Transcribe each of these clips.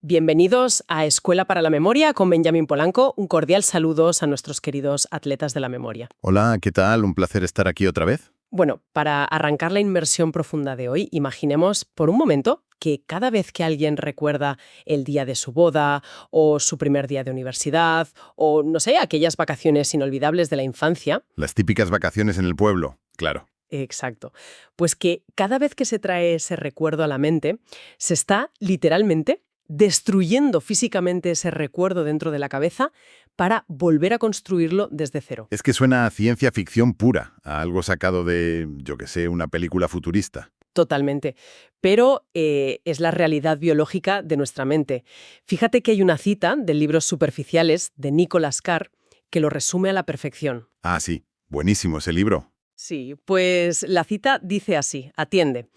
Bienvenidos a Escuela para la Memoria con Benjamín Polanco. Un cordial saludos a nuestros queridos atletas de la memoria. Hola, ¿qué tal? Un placer estar aquí otra vez. Bueno, para arrancar la inmersión profunda de hoy, imaginemos por un momento que cada vez que alguien recuerda el día de su boda o su primer día de universidad o, no sé, aquellas vacaciones inolvidables de la infancia. Las típicas vacaciones en el pueblo, claro. Exacto. Pues que cada vez que se trae ese recuerdo a la mente, se está literalmente destruyendo físicamente ese recuerdo dentro de la cabeza para volver a construirlo desde cero. Es que suena a ciencia ficción pura, a algo sacado de, yo qué sé, una película futurista. Totalmente. Pero es la realidad biológica de nuestra mente. Fíjate que hay una cita del libro Superficiales de Nicholas Carr que lo resume a la perfección. Ah, sí, buenísimo ese libro. Sí, pues la cita dice así, atiende.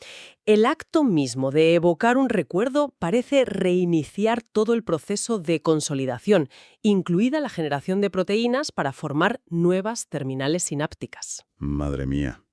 El acto mismo de evocar un recuerdo parece reiniciar todo el proceso de consolidación, incluida la generación de proteínas para formar nuevas terminales sinápticas. Madre mía.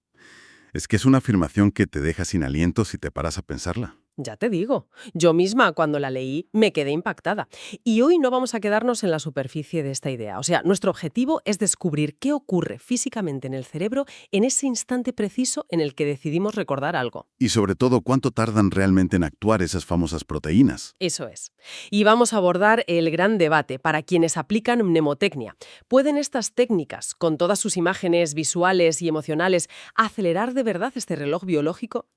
Es que es una afirmación que te deja sin aliento si te paras a pensarla. Ya te digo, yo misma cuando la leí me quedé impactada. Y hoy no vamos a quedarnos en la superficie de esta idea. O sea, nuestro objetivo es descubrir qué ocurre físicamente en el cerebro en ese instante preciso en el que decidimos recordar algo. Y sobre todo, ¿cuánto tardan realmente en actuar esas famosas proteínas? Eso es. Y vamos a abordar el gran debate para quienes aplican mnemotecnia. ¿Pueden estas técnicas, con todas sus imágenes visuales y emocionales, acelerar de verdad este reloj biológico?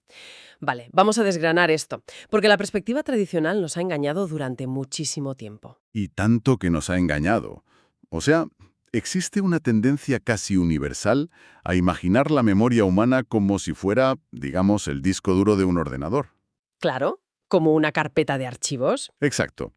Vale, vamos a desgranar esto, porque la perspectiva tradicional nos ha engañado durante muchísimo tiempo. Y tanto que nos ha engañado. O sea, existe una tendencia casi universal a imaginar la memoria humana como si fuera, digamos, el disco duro de un ordenador. Claro, como una carpeta de archivos. Exacto.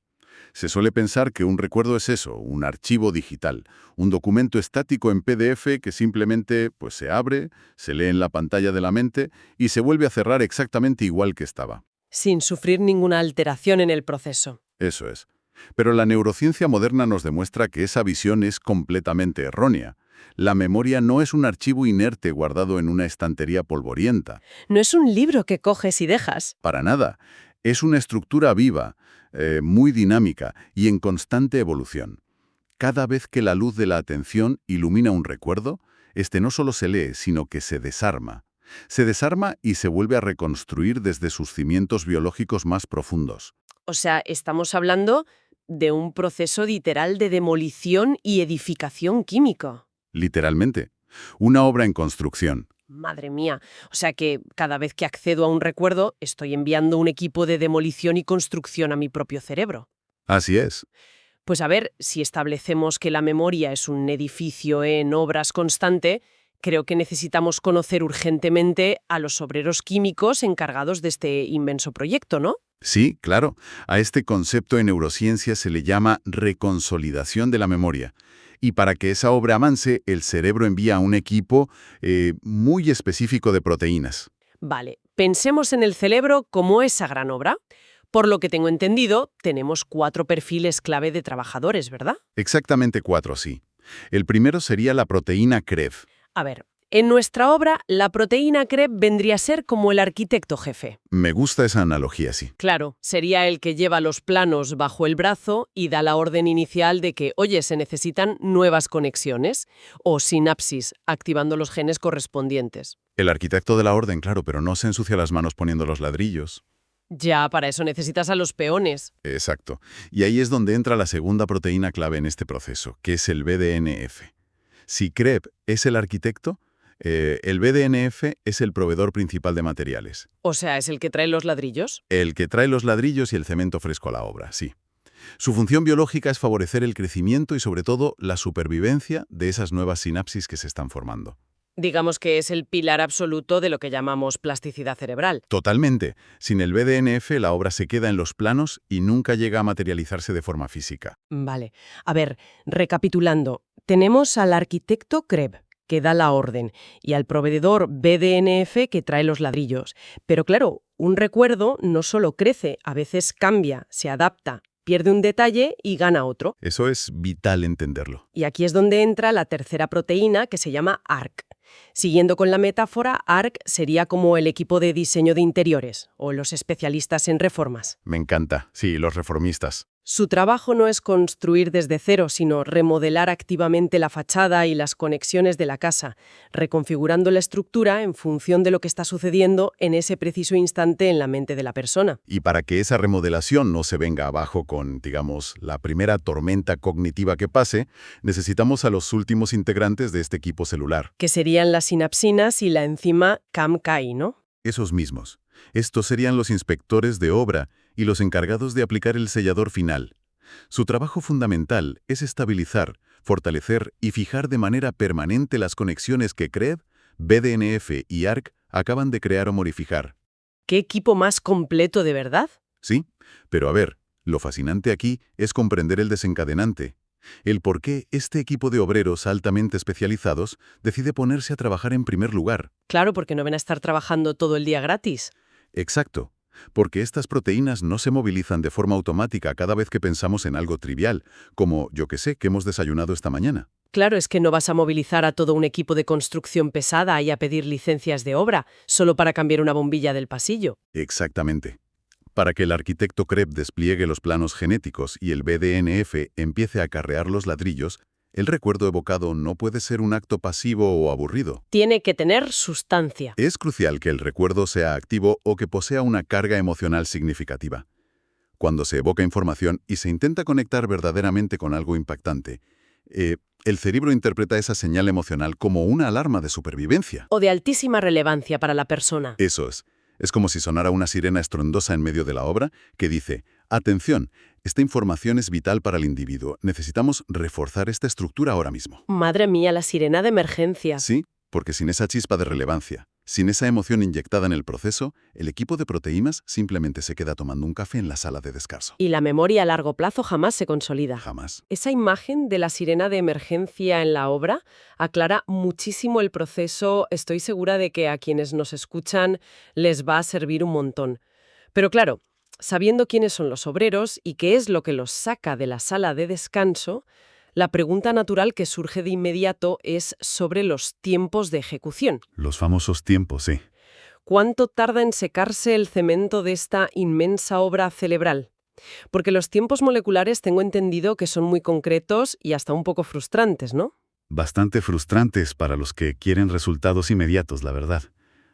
Se suele pensar que un recuerdo es eso, un archivo digital, un documento estático en PDF que simplemente pues, se abre, se lee en la pantalla de la mente y se vuelve a cerrar exactamente igual que estaba. Sin sufrir ninguna alteración en el proceso. Eso es. Pero la neurociencia moderna nos demuestra que esa visión es completamente errónea. La memoria no es un archivo inerte guardado en una estantería polvorienta. No es un libro que coges y dejas. Para nada. Es una estructura viva, muy dinámica y en constante evolución. Cada vez que la luz de la atención ilumina un recuerdo, este no solo se lee, sino que se desarma. Se desarma y se vuelve a reconstruir desde sus cimientos biológicos más profundos. O sea, estamos hablando de un proceso literal de demolición y edificación química. Literalmente. Una obra en construcción. Madre mía. O sea que cada vez que accedo a un recuerdo, estoy enviando un equipo de demolición y construcción a mi propio cerebro. Así es. Pues a ver, si establecemos que la memoria es un edificio en obras constante, creo que necesitamos conocer urgentemente a los obreros químicos encargados de este inmenso proyecto, ¿no? Sí, claro. A este concepto en neurociencia se le llama reconsolidación de la memoria. Y para que esa obra avance, el cerebro envía a un equipo muy específico de proteínas. Vale, pensemos en el cerebro como esa gran obra. Por lo que tengo entendido, tenemos 4 perfiles clave de trabajadores, ¿verdad? Exactamente 4, sí. El primero sería la proteína CREB. A ver, en nuestra obra, la proteína CREB vendría a ser como el arquitecto jefe. Me gusta esa analogía, sí. Claro, sería el que lleva los planos bajo el brazo y da la orden inicial de que, oye, se necesitan nuevas conexiones o sinapsis, activando los genes correspondientes. El arquitecto de la orden, claro, pero no se ensucia las manos poniendo los ladrillos. Ya, para eso necesitas a los peones. Exacto. Y ahí es donde entra la segunda proteína clave en este proceso, que es el BDNF. Si CREB es el arquitecto, el BDNF es el proveedor principal de materiales. O sea, ¿es el que trae los ladrillos? El que trae los ladrillos y el cemento fresco a la obra, sí. Su función biológica es favorecer el crecimiento y sobre todo la supervivencia de esas nuevas sinapsis que se están formando. Digamos que es el pilar absoluto de lo que llamamos plasticidad cerebral. Totalmente. Sin el BDNF la obra se queda en los planos y nunca llega a materializarse de forma física. Vale. A ver, recapitulando, tenemos al arquitecto CREB, que da la orden, y al proveedor BDNF que trae los ladrillos. Pero claro, un recuerdo no solo crece, a veces cambia, se adapta, pierde un detalle y gana otro. Eso es vital entenderlo. Y aquí es donde entra la tercera proteína, que se llama ARC. Siguiendo con la metáfora, ARC sería como el equipo de diseño de interiores o los especialistas en reformas. Me encanta. Sí, los reformistas. Su trabajo no es construir desde cero, sino remodelar activamente la fachada y las conexiones de la casa, reconfigurando la estructura en función de lo que está sucediendo en ese preciso instante en la mente de la persona. Y para que esa remodelación no se venga abajo con, digamos, la primera tormenta cognitiva que pase, necesitamos a los últimos integrantes de este equipo celular. Que serían las sinapsinas y la enzima CAM-CAI, ¿no? Esos mismos. Estos serían los inspectores de obra y los encargados de aplicar el sellador final. Su trabajo fundamental es estabilizar, fortalecer y fijar de manera permanente las conexiones que CREB, BDNF y ARC acaban de crear o modificar. ¿Qué equipo más completo de verdad? Sí, pero a ver, lo fascinante aquí es comprender el desencadenante. El por qué este equipo de obreros altamente especializados decide ponerse a trabajar en primer lugar. Claro, porque no van a estar trabajando todo el día gratis. Exacto, porque estas proteínas no se movilizan de forma automática cada vez que pensamos en algo trivial, como, yo qué sé, que hemos desayunado esta mañana. Claro, es que no vas a movilizar a todo un equipo de construcción pesada y a pedir licencias de obra solo para cambiar una bombilla del pasillo. Exactamente. Para que el arquitecto Krebs despliegue los planos genéticos y el BDNF empiece a acarrear los ladrillos, el recuerdo evocado no puede ser un acto pasivo o aburrido. Tiene que tener sustancia. Es crucial que el recuerdo sea activo o que posea una carga emocional significativa. Cuando se evoca información y se intenta conectar verdaderamente con algo impactante, el cerebro interpreta esa señal emocional como una alarma de supervivencia. O de altísima relevancia para la persona. Eso es. Es como si sonara una sirena estruendosa en medio de la obra que dice: «Atención, esta información es vital para el individuo. Necesitamos reforzar esta estructura ahora mismo». Madre mía, la sirena de emergencia. Sí, porque sin esa chispa de relevancia, sin esa emoción inyectada en el proceso, el equipo de proteínas simplemente se queda tomando un café en la sala de descanso. Y la memoria a largo plazo jamás se consolida. Jamás. Esa imagen de la sirena de emergencia en la obra aclara muchísimo el proceso. Estoy segura de que a quienes nos escuchan les va a servir un montón. Pero claro, sabiendo quiénes son los obreros y qué es lo que los saca de la sala de descanso, la pregunta natural que surge de inmediato es sobre los tiempos de ejecución. Los famosos tiempos, sí. ¿Cuánto tarda en secarse el cemento de esta inmensa obra cerebral? Porque los tiempos moleculares tengo entendido que son muy concretos y hasta un poco frustrantes, ¿no? Bastante frustrantes para los que quieren resultados inmediatos, la verdad.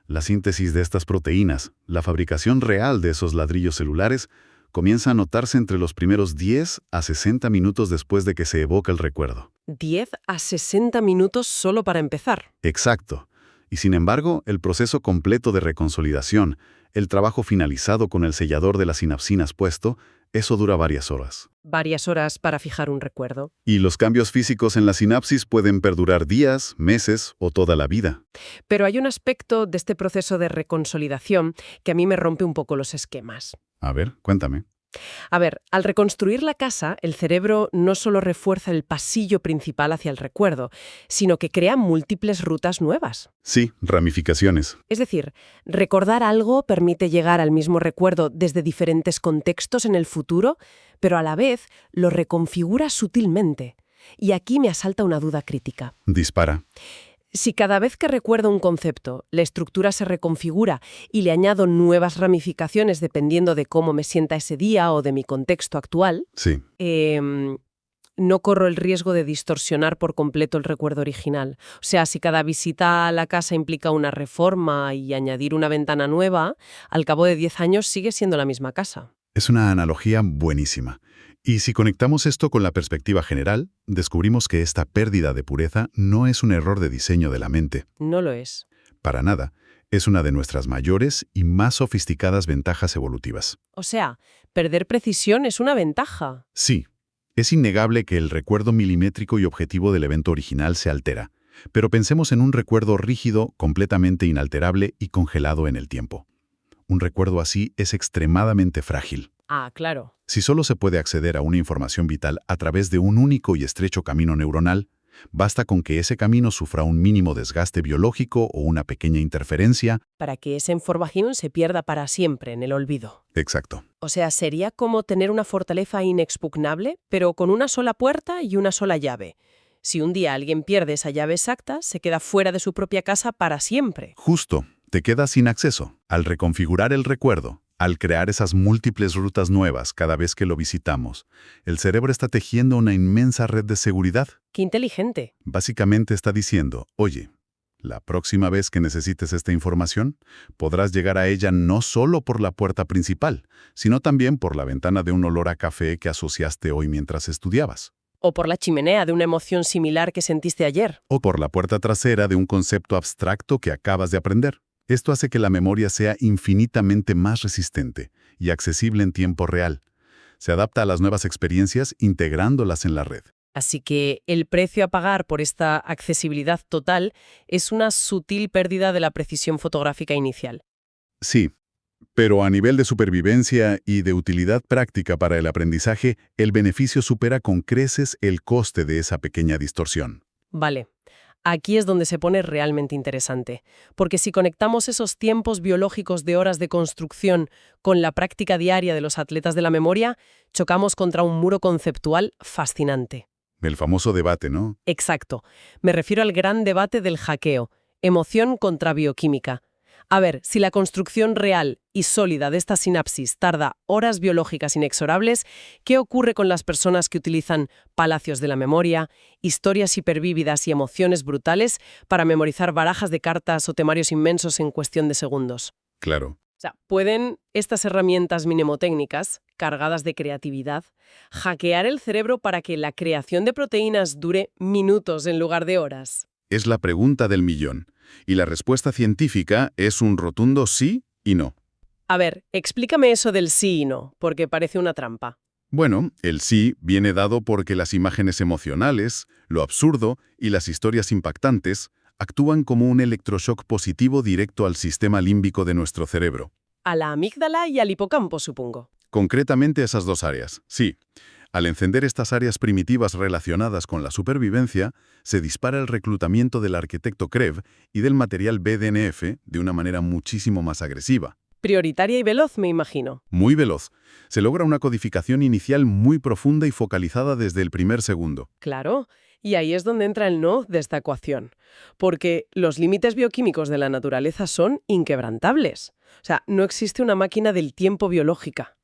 La síntesis de estas proteínas, la fabricación real de esos ladrillos celulares, comienza a notarse entre los primeros 10 a 60 minutos después de que se evoca el recuerdo. 10 a 60 minutos solo para empezar. Exacto. Y sin embargo, el proceso completo de reconsolidación, el trabajo finalizado con el sellador de las sinapsinas puesto, eso dura varias horas. Varias horas para fijar un recuerdo. Y los cambios físicos en la sinapsis pueden perdurar días, meses o toda la vida. Pero hay un aspecto de este proceso de reconsolidación que a mí me rompe un poco los esquemas. A ver, cuéntame. A ver, al reconstruir la casa, el cerebro no solo refuerza el pasillo principal hacia el recuerdo, sino que crea múltiples rutas nuevas. Sí, ramificaciones. Es decir, recordar algo permite llegar al mismo recuerdo desde diferentes contextos en el futuro, pero a la vez lo reconfigura sutilmente. Y aquí me asalta una duda crítica. Dispara. Si cada vez que recuerdo un concepto, la estructura se reconfigura y le añado nuevas ramificaciones dependiendo de cómo me sienta ese día o de mi contexto actual, Sí. no corro el riesgo de distorsionar por completo el recuerdo original. O sea, si cada visita a la casa implica una reforma y añadir una ventana nueva, al cabo de 10 años sigue siendo la misma casa. Es una analogía buenísima. Y si conectamos esto con la perspectiva general, descubrimos que esta pérdida de pureza no es un error de diseño de la mente. No lo es. Para nada. Es una de nuestras mayores y más sofisticadas ventajas evolutivas. O sea, perder precisión es una ventaja. Sí, es innegable que el recuerdo milimétrico y objetivo del evento original se altera, pero pensemos en un recuerdo rígido, completamente inalterable y congelado en el tiempo. Un recuerdo así es extremadamente frágil. Ah, claro. Si solo se puede acceder a una información vital a través de un único y estrecho camino neuronal, Basta con que ese camino sufra un mínimo desgaste biológico o una pequeña interferencia. Para que esa información se pierda para siempre en el olvido. Exacto. O sea, sería como tener una fortaleza inexpugnable, pero con una sola puerta y una sola llave. Si un día alguien pierde esa llave exacta, se queda fuera de su propia casa para siempre. Justo, te quedas sin acceso. Al reconfigurar el recuerdo, al crear esas múltiples rutas nuevas cada vez que lo visitamos, el cerebro está tejiendo una inmensa red de seguridad. ¡Qué inteligente! Básicamente está diciendo, oye, la próxima vez que necesites esta información, podrás llegar a ella no solo por la puerta principal, sino también por la ventana de un olor a café que asociaste hoy mientras estudiabas. O por la chimenea de una emoción similar que sentiste ayer. O por la puerta trasera de un concepto abstracto que acabas de aprender. Esto hace que la memoria sea infinitamente más resistente y accesible en tiempo real. Se adapta a las nuevas experiencias integrándolas en la red. Así que el precio a pagar por esta accesibilidad total es una sutil pérdida de la precisión fotográfica inicial. Sí, pero a nivel de supervivencia y de utilidad práctica para el aprendizaje, el beneficio supera con creces el coste de esa pequeña distorsión. Vale. Aquí es donde se pone realmente interesante, porque si conectamos esos tiempos biológicos de horas de construcción con la práctica diaria de los atletas de la memoria, chocamos contra un muro conceptual fascinante. El famoso debate, ¿no? Exacto. Me refiero al gran debate del hackeo, emoción contra bioquímica. A ver, si la construcción real y sólida de esta sinapsis tarda horas biológicas inexorables, ¿qué ocurre con las personas que utilizan palacios de la memoria, historias hipervívidas y emociones brutales para memorizar barajas de cartas o temarios inmensos en cuestión de segundos? Claro. O sea, ¿pueden estas herramientas mnemotécnicas, cargadas de creatividad, hackear el cerebro para que la creación de proteínas dure minutos en lugar de horas? Es la pregunta del millón. Y la respuesta científica es un rotundo sí y no. A ver, explícame eso del sí y no, porque parece una trampa. Bueno, el sí viene dado porque las imágenes emocionales, lo absurdo y las historias impactantes actúan como un electroshock positivo directo al sistema límbico de nuestro cerebro. A la amígdala y al hipocampo, supongo. Concretamente esas dos áreas, sí. Al encender estas áreas primitivas relacionadas con la supervivencia, se dispara el reclutamiento del arquitecto Krev y del material BDNF de una manera muchísimo más agresiva. Prioritaria y veloz, me imagino. Muy veloz. Se logra una codificación inicial muy profunda y focalizada desde el primer segundo. Claro, y ahí es donde entra el no de esta ecuación. Porque los límites bioquímicos de la naturaleza son inquebrantables. O sea, no existe una máquina del tiempo biológica.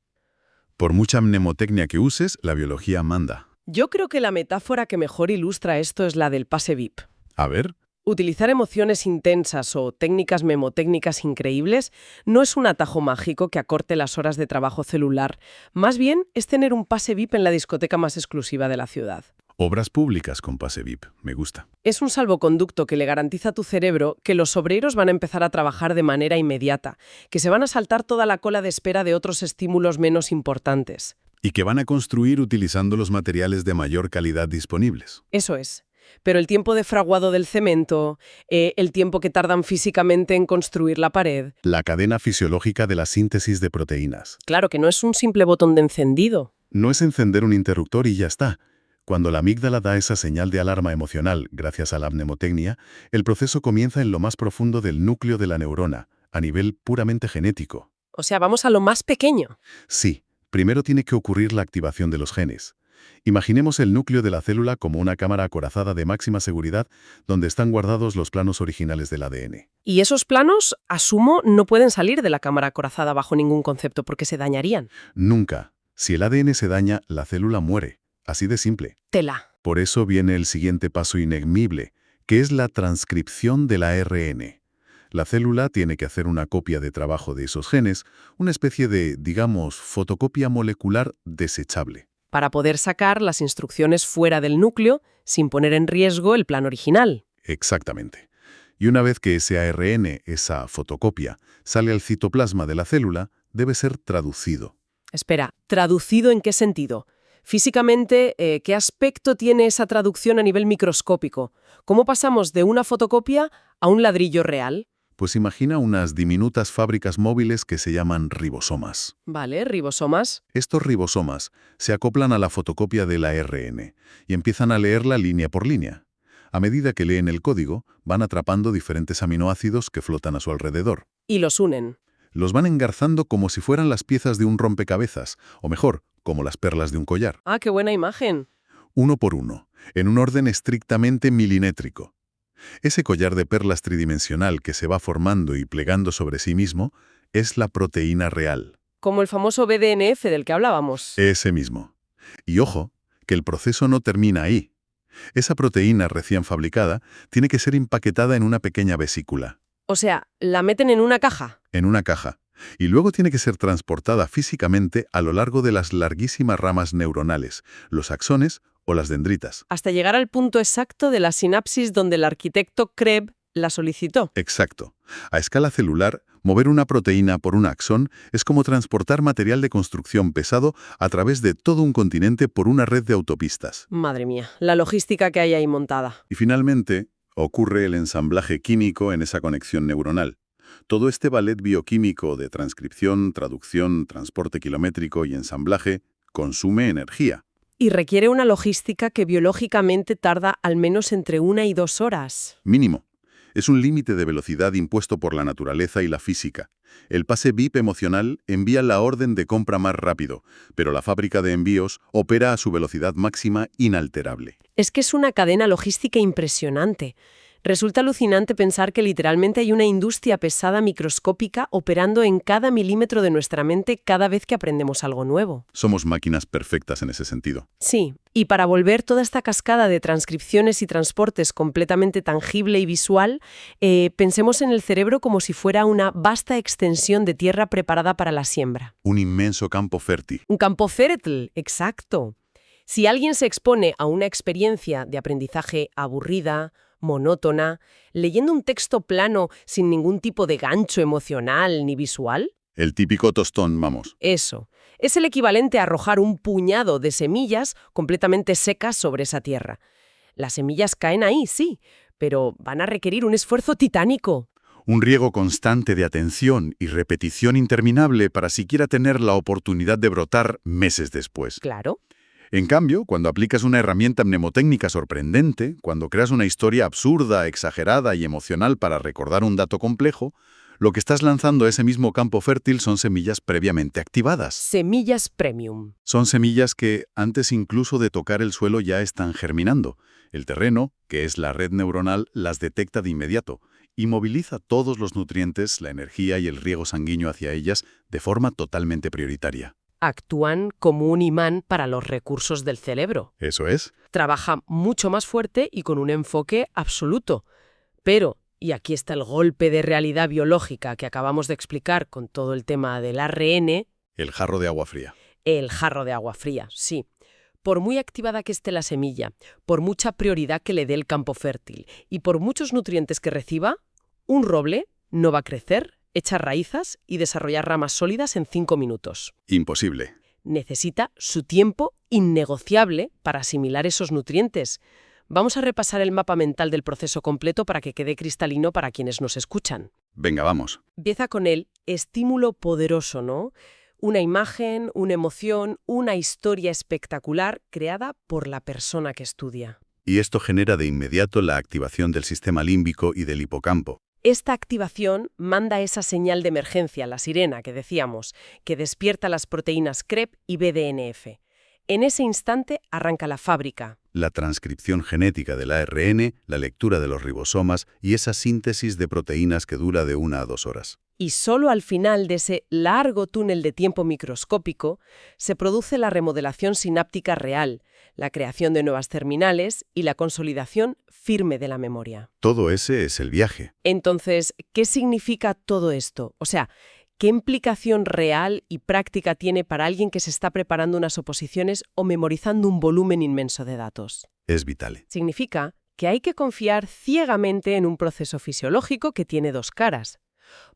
Por mucha mnemotecnia que uses, la biología manda. Yo creo que la metáfora que mejor ilustra esto es la del pase VIP. A ver. Utilizar emociones intensas o técnicas memotécnicas increíbles no es un atajo mágico que acorte las horas de trabajo celular. Más bien es tener un pase VIP en la discoteca más exclusiva de la ciudad. Obras públicas con pase VIP. Me gusta. Es un salvoconducto que le garantiza a tu cerebro que los obreros van a empezar a trabajar de manera inmediata, que se van a saltar toda la cola de espera de otros estímulos menos importantes. Y que van a construir utilizando los materiales de mayor calidad disponibles. Eso es. Pero el tiempo de fraguado del cemento, el tiempo que tardan físicamente en construir la pared... La cadena fisiológica de la síntesis de proteínas. Claro que no es un simple botón de encendido. No es encender un interruptor y ya está. Cuando la amígdala da esa señal de alarma emocional, gracias a la mnemotecnia, el proceso comienza en lo más profundo del núcleo de la neurona, a nivel puramente genético. O sea, vamos a lo más pequeño. Sí, primero tiene que ocurrir la activación de los genes. Imaginemos el núcleo de la célula como una cámara acorazada de máxima seguridad donde están guardados los planos originales del ADN. Y esos planos, asumo, no pueden salir de la cámara acorazada bajo ningún concepto porque se dañarían. Nunca. Si el ADN se daña, la célula muere. Así de simple. Tela. Por eso viene el siguiente paso inexmible, que es la transcripción del ARN. La célula tiene que hacer una copia de trabajo de esos genes, una especie de, digamos, fotocopia molecular desechable. Para poder sacar las instrucciones fuera del núcleo sin poner en riesgo el plan original. Exactamente. Y una vez que ese ARN, esa fotocopia, sale al citoplasma de la célula, debe ser traducido. Espera, ¿traducido en qué sentido? Físicamente, ¿qué aspecto tiene esa traducción a nivel microscópico? ¿Cómo pasamos de una fotocopia a un ladrillo real? Pues imagina unas diminutas fábricas móviles que se llaman ribosomas. Vale, ribosomas. Estos ribosomas se acoplan a la fotocopia del ARN y empiezan a leerla línea por línea. A medida que leen el código, van atrapando diferentes aminoácidos que flotan a su alrededor. Y los unen. Los van engarzando como si fueran las piezas de un rompecabezas, o mejor, como las perlas de un collar. ¡Ah, qué buena imagen! Uno por uno, en un orden estrictamente milimétrico. Ese collar de perlas tridimensional que se va formando y plegando sobre sí mismo es la proteína real. Como el famoso BDNF del que hablábamos. Ese mismo. Y ojo, que el proceso no termina ahí. Esa proteína recién fabricada tiene que ser empaquetada en una pequeña vesícula. O sea, la meten en una caja. En una caja. Y luego tiene que ser transportada físicamente a lo largo de las larguísimas ramas neuronales, los axones o las dendritas. Hasta llegar al punto exacto de la sinapsis donde el arquitecto Krebs la solicitó. Exacto. A escala celular, mover una proteína por un axón es como transportar material de construcción pesado a través de todo un continente por una red de autopistas. Madre mía, la logística que hay ahí montada. Y finalmente, ocurre el ensamblaje químico en esa conexión neuronal. Todo este ballet bioquímico de transcripción, traducción, transporte kilométrico y ensamblaje consume energía. Y requiere una logística que biológicamente tarda al menos entre 1 y 2 horas. Mínimo. Es un límite de velocidad impuesto por la naturaleza y la física. El pase BIP emocional envía la orden de compra más rápido, pero la fábrica de envíos opera a su velocidad máxima inalterable. Es que es una cadena logística impresionante. Resulta alucinante pensar que literalmente hay una industria pesada microscópica operando en cada milímetro de nuestra mente cada vez que aprendemos algo nuevo. Somos máquinas perfectas en ese sentido. Sí, y para volver toda esta cascada de transcripciones y transportes completamente tangible y visual, pensemos en el cerebro como si fuera una vasta extensión de tierra preparada para la siembra. Un inmenso campo fértil. Un campo fértil, exacto. Si alguien se expone a una experiencia de aprendizaje aburrida, monótona, leyendo un texto plano sin ningún tipo de gancho emocional ni visual. El típico tostón, vamos. Eso. Es el equivalente a arrojar un puñado de semillas completamente secas sobre esa tierra. Las semillas caen ahí, sí, pero van a requerir un esfuerzo titánico. Un riego constante de atención y repetición interminable para siquiera tener la oportunidad de brotar meses después. Claro. En cambio, cuando aplicas una herramienta mnemotécnica sorprendente, cuando creas una historia absurda, exagerada y emocional para recordar un dato complejo, lo que estás lanzando a ese mismo campo fértil son semillas previamente activadas. Semillas premium. Son semillas que, antes incluso de tocar el suelo, ya están germinando. El terreno, que es la red neuronal, las detecta de inmediato y moviliza todos los nutrientes, la energía y el riego sanguíneo hacia ellas de forma totalmente prioritaria. Actúan como un imán para los recursos del cerebro. Eso es. Trabaja mucho más fuerte y con un enfoque absoluto. Pero, y aquí está el golpe de realidad biológica que acabamos de explicar con todo el tema del ARN, El jarro de agua fría. el jarro de agua fría, sí. Por muy activada que esté la semilla, por mucha prioridad que le dé el campo fértil y por muchos nutrientes que reciba, un roble no va a crecer, echar raíces y desarrollar ramas sólidas en 5 minutos. Imposible. Necesita su tiempo innegociable para asimilar esos nutrientes. Vamos a repasar el mapa mental del proceso completo para que quede cristalino para quienes nos escuchan. Venga, vamos. Empieza con el estímulo poderoso, ¿no? Una imagen, una emoción, una historia espectacular creada por la persona que estudia. Y esto genera de inmediato la activación del sistema límbico y del hipocampo. Esta activación manda esa señal de emergencia, la sirena que decíamos, que despierta las proteínas CREP y BDNF. En ese instante arranca la fábrica. La transcripción genética del ARN, la lectura de los ribosomas y esa síntesis de proteínas que dura de 1 a 2 horas. Y solo al final de ese largo túnel de tiempo microscópico se produce la remodelación sináptica real, la creación de nuevas terminales y la consolidación firme de la memoria. Todo ese es el viaje. Entonces, ¿qué significa todo esto? O sea, ¿qué implicación real y práctica tiene para alguien que se está preparando unas oposiciones o memorizando un volumen inmenso de datos? Es vital. Significa que hay que confiar ciegamente en un proceso fisiológico que tiene dos caras.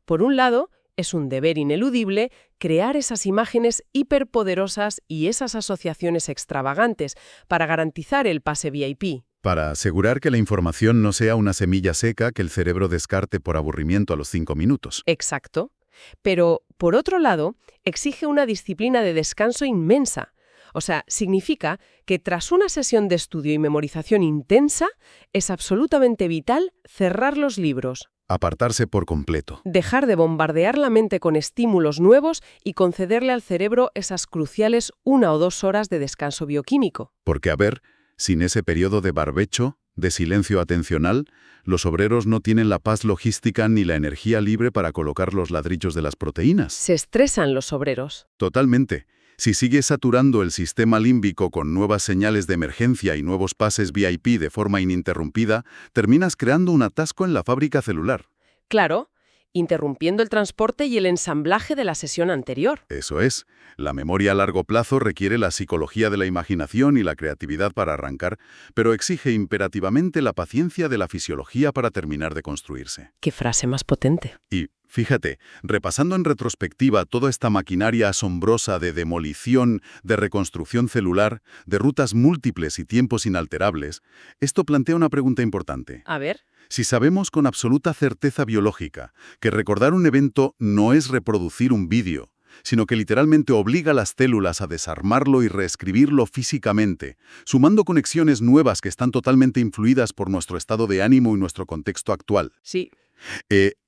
Por un lado, es un deber ineludible crear esas imágenes hiperpoderosas y esas asociaciones extravagantes para garantizar el pase VIP. Para asegurar que la información no sea una semilla seca que el cerebro descarte por aburrimiento a los 5 minutos. Exacto. Pero, por otro lado, exige una disciplina de descanso inmensa. O sea, significa que tras una sesión de estudio y memorización intensa, es absolutamente vital cerrar los libros, Apartarse por completo. dejar de bombardear la mente con estímulos nuevos y concederle al cerebro esas cruciales 1 o 2 horas de descanso bioquímico. Porque, a ver, sin ese periodo de barbecho, de silencio atencional, los obreros no tienen la paz logística ni la energía libre para colocar los ladrillos de las proteínas. Se estresan los obreros. Totalmente. Si sigues saturando el sistema límbico con nuevas señales de emergencia y nuevos pases VIP de forma ininterrumpida, terminas creando un atasco en la fábrica celular. Claro, interrumpiendo el transporte y el ensamblaje de la sesión anterior. Eso es. La memoria a largo plazo requiere la psicología de la imaginación y la creatividad para arrancar, pero exige imperativamente la paciencia de la fisiología para terminar de construirse. ¡Qué frase más potente! Y, fíjate, repasando en retrospectiva toda esta maquinaria asombrosa de demolición, de reconstrucción celular, de rutas múltiples y tiempos inalterables, esto plantea una pregunta importante. A ver. Si sabemos con absoluta certeza biológica que recordar un evento no es reproducir un vídeo, sino que literalmente obliga a las células a desarmarlo y reescribirlo físicamente, sumando conexiones nuevas que están totalmente influidas por nuestro estado de ánimo y nuestro contexto actual. Sí.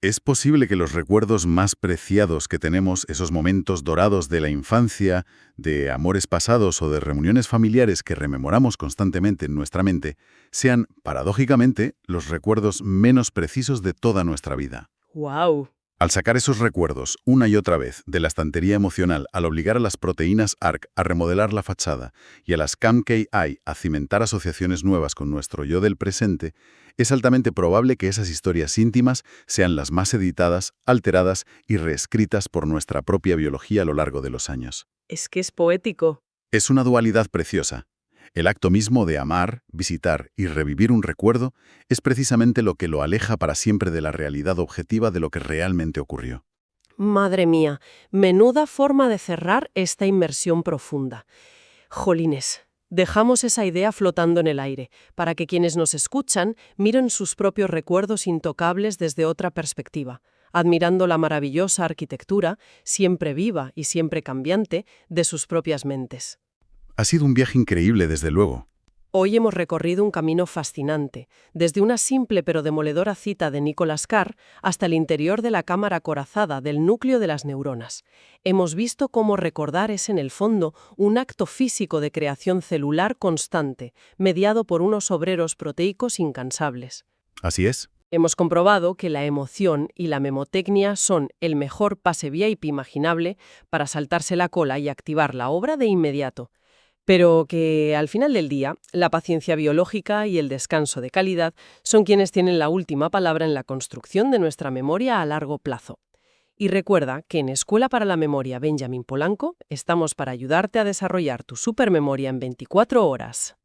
Es posible que los recuerdos más preciados que tenemos, esos momentos dorados de la infancia, de amores pasados o de reuniones familiares que rememoramos constantemente en nuestra mente, sean, paradójicamente, los recuerdos menos precisos de toda nuestra vida. ¡Guau! Al sacar esos recuerdos una y otra vez de la estantería emocional, al obligar a las proteínas ARC a remodelar la fachada y a las CAM-KI a cimentar asociaciones nuevas con nuestro yo del presente, es altamente probable que esas historias íntimas sean las más editadas, alteradas y reescritas por nuestra propia biología a lo largo de los años. Es que es poético. Es una dualidad preciosa. El acto mismo de amar, visitar y revivir un recuerdo es precisamente lo que lo aleja para siempre de la realidad objetiva de lo que realmente ocurrió. Madre mía, menuda forma de cerrar esta inmersión profunda. Jolines, dejamos esa idea flotando en el aire, para que quienes nos escuchan miren sus propios recuerdos intocables desde otra perspectiva, admirando la maravillosa arquitectura, siempre viva y siempre cambiante, de sus propias mentes. Ha sido un viaje increíble, desde luego. Hoy hemos recorrido un camino fascinante, desde una simple pero demoledora cita de Nicholas Carr hasta el interior de la cámara acorazada del núcleo de las neuronas. Hemos visto cómo recordar es, en el fondo, un acto físico de creación celular constante, mediado por unos obreros proteicos incansables. Así es. Hemos comprobado que la emoción y la memotecnia son el mejor pase VIP imaginable para saltarse la cola y activar la obra de inmediato. Pero que, al final del día, la paciencia biológica y el descanso de calidad son quienes tienen la última palabra en la construcción de nuestra memoria a largo plazo. Y recuerda que en Escuela para la Memoria Benjamin Polanco estamos para ayudarte a desarrollar tu supermemoria en 24 horas.